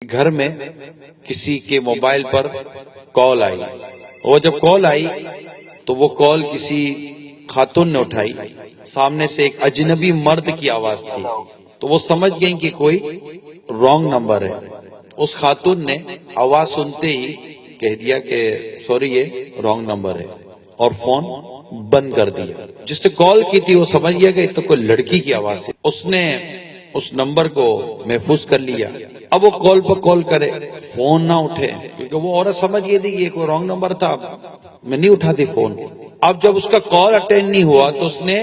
گھر میں کسی کے موبائل پر کال آئی، اور جب کال آئی تو وہ کال کسی خاتون نے اٹھائی، سامنے سے ایک اجنبی مرد کی آواز تھی، تو وہ سمجھ گئیں کہ کوئی رانگ نمبر ہے۔ اس خاتون نے آواز سنتے ہی کہہ دیا کہ سوری یہ رانگ نمبر ہے، اور فون بند کر دیا۔ جس نے کال کی تھی وہ سمجھ گیا کہ یہ تو کوئی لڑکی کی آواز ہے، اس نے اس نمبر کو محفوظ کر لیا۔ اب وہ کال پر کال کرے، فون نہ اٹھے، کیونکہ وہ عورت سمجھ گئی تھی کہ یہ کوئی رانگ نمبر تھا، میں نہیں اٹھاتی فون۔ اب جب اس کا کال اٹینڈ نہیں ہوا تو اس نے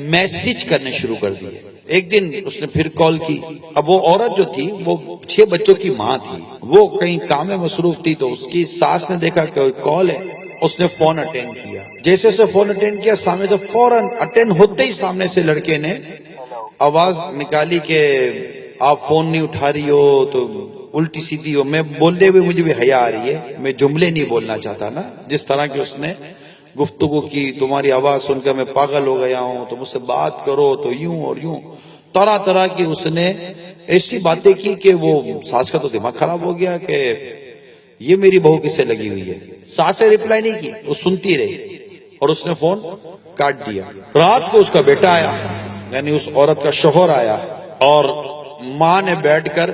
میسج کرنے شروع کر دیے۔ ایک دن اس نے پھر کال کی۔ اب وہ عورت جو تھی وہ 6 بچوں کی ماں تھی، وہ کہیں کام میں مصروف تھی، تو اس کی ساس نے دیکھا کہ کال ہے، اس نے فون اٹینڈ کیا۔ جیسے اسے فون اٹینڈ کیا، سامنے تو فوراً اٹینڈ ہوتے ہی سامنے سے لڑکے نے آواز نکالی کہ آپ فون نہیں اٹھا رہی ہو تو الٹی سیدھی ہو۔ میں بولتے ہوئے مجھے بھی حیا آ رہی ہے، میں جملے نہیں بولنا چاہتا نا، جس طرح کی اس نے گفتگو کی، تمہاری آواز سن کر میں پاگل ہو گیا ہوں، تو مجھ سے بات کرو تو یوں اور یوں، طرح طرح کی اس نے ایسی باتیں کی کہ وہ ساس کا تو دماغ خراب ہو گیا کہ یہ میری بہو کس سے لگی ہوئی ہے۔ ساس سے ریپلائی نہیں کی، وہ سنتی رہی اور اس نے فون کاٹ دیا۔ رات کو اس کا بیٹا آیا، یعنی اس عورت کا شوہر آیا، اور ماں نے بیٹھ کر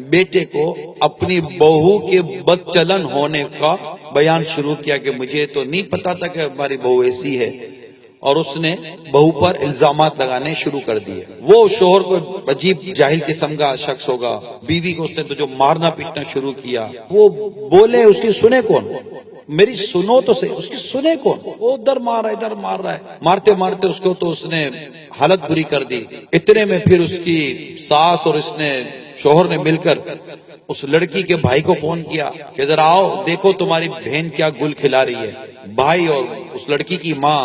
بیٹے کو اپنی بہو کے بد چلن ہونے کا بیان شروع کیا کہ مجھے تو نہیں پتا تھا کہ ہماری بہو ایسی ہے، اور اس نے بہو پر الزامات لگانے شروع کر دیے۔ وہ شوہر کو عجیب جاہل قسم کا شخص ہوگا، بیوی کو اس نے تو جو مارنا پیٹنا شروع کیا۔ وہ بولے، اس کی سنے کون؟ میری سنو تو صحیح، اس کی سنے کون؟ وہ ادھر مار رہا ہے، ادھر مار رہا ہے، مارتے مارتے اس کو تو اس نے حالت بری کر دی۔ اتنے میں پھر اس کی ساس اور اس نے شوہر نے مل کر اس لڑکی کے بھائی کو فون کیا کہ ذرا آؤ دیکھو تمہاری بہن کیا گل کھلا رہی ہے۔ بھائی اور اس لڑکی کی ماں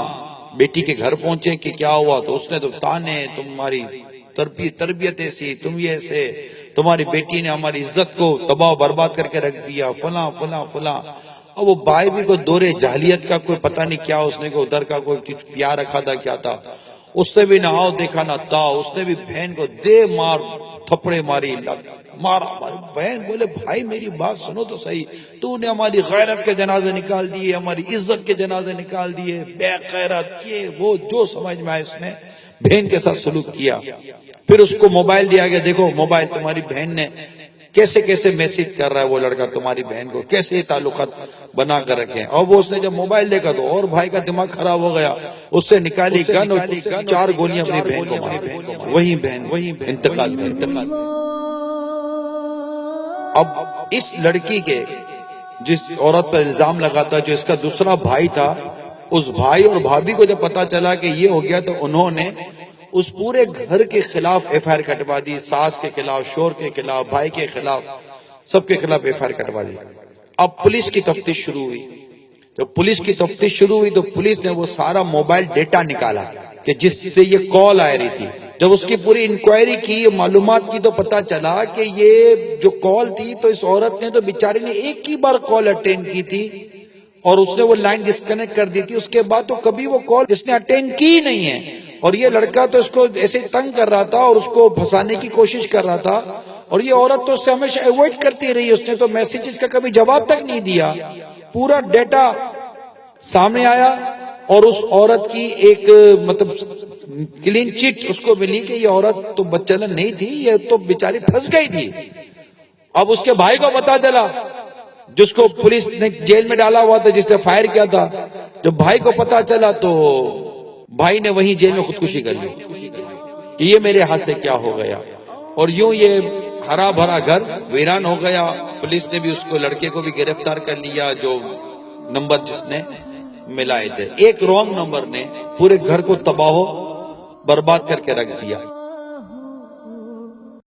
بیٹی کے گھر پہنچے کہ کیا ہوا، تو اس نے تو تانے، تمہاری تربیت ایسی، تم یہ ایسے، تمہاری بیٹی نے ہماری عزت کو تباہ و برباد کر کے رکھ دیا، فلاں فلاں فلاں۔ اور وہ بھائی بھی کوئی دور جاہلیت کا کوئی پتہ نہیں کیا، اس نے کوئی ادھر کا کوئی کچھ پیار رکھا تھا کیا تھا، اس نے بھی نہ آؤ دیکھا نہ تا، اس نے بھی بہن کو دے مار تھپڑے ماری، مارا ہماری بہن۔ بولے بھائی میری بات سنو تو صحیح، تو نے ہماری غیرت کے جنازے نکال دیے، ہماری عزت کے جنازے نکال دیے، بے غیرت، یہ وہ جو سمجھ میں آئے اس نے بہن کے ساتھ سلوک کیا۔ پھر اس کو موبائل دیا گیا، دیکھو موبائل تمہاری بہن نے کیسے کیسے میسج کر رہا ہے، وہ لڑکا تمہاری بہن کو کیسے تعلقات بنا کر رکھے۔ اور وہ اس نے جب موبائل دیکھا تو اور بھائی کا دماغ خراب ہو گیا، اس سے نکالی گن اور 4 گولیاں اپنی بہن کو ماری، وہی بہن انتقال کر۔ اب اس لڑکی کے جس عورت پر الزام لگا تھا، جو اس کا دوسرا بھائی تھا، اس بھائی اور بھابھی کو جب پتا چلا کہ یہ ہو گیا، تو انہوں نے اس پورے گھر کے خلاف ایف آئی آر کٹوا دی، ساس کے خلاف، شوہر کے خلاف، بھائی کے خلاف، سب کے خلاف ایف آئی آر کٹوا دی۔ اب پولیس کی تفتیش شروع ہوئی۔ جب پولیس کی تفتیش شروع ہوئی تو پولیس نے وہ سارا موبائل ڈیٹا نکالا کہ جس سے یہ کال آ رہی تھی۔ جب اس کی پوری انکوائری کی، معلومات کی، تو پتا چلا کہ یہ جو کال تھی تو اس عورت نے تو بیچاری نے ایک ہی بار کال اٹینڈ کی تھی، اور اس نے وہ لائن ڈسکنیکٹ کر دی تھی، اس کے بعد تو کبھی وہ کال اس نے اٹینڈ کی نہیں ہے۔ اور یہ لڑکا تو اس کو ایسے تنگ کر رہا تھا اور اس کو پھنسانے کی کوشش کر رہا تھا، اور یہ عورت تو اس سے ہمیشہ ایوائڈ کرتی رہی، اس نے تو میسیجز کا کبھی جواب تک نہیں دیا۔ پورا ڈیٹا سامنے آیا، اور اس عورت کی ایک کلین چٹ اس کو ملی کہ یہ عورت تو بدچلن نہیں تھی، یہ تو بیچاری پھنس گئی تھی۔ اب اس کے بھائی کو پتا چلا، جس کو پولیس نے جیل میں ڈالا ہوا تھا، جس نے فائر کیا تھا، جب بھائی کو پتا چلا تو بھائی نے وہیں جیل میں خودکشی کر لی کہ یہ میرے ہاتھ سے کیا ہو گیا۔ اور یوں یہ ہرا بھرا گھر ویران ہو گیا۔ پولیس نے بھی اس کو، لڑکے کو بھی گرفتار کر لیا، جو نمبر جس نے ملائے تھے۔ ایک رانگ نمبر نے پورے گھر کو تباہ و برباد کر کے رکھ دیا۔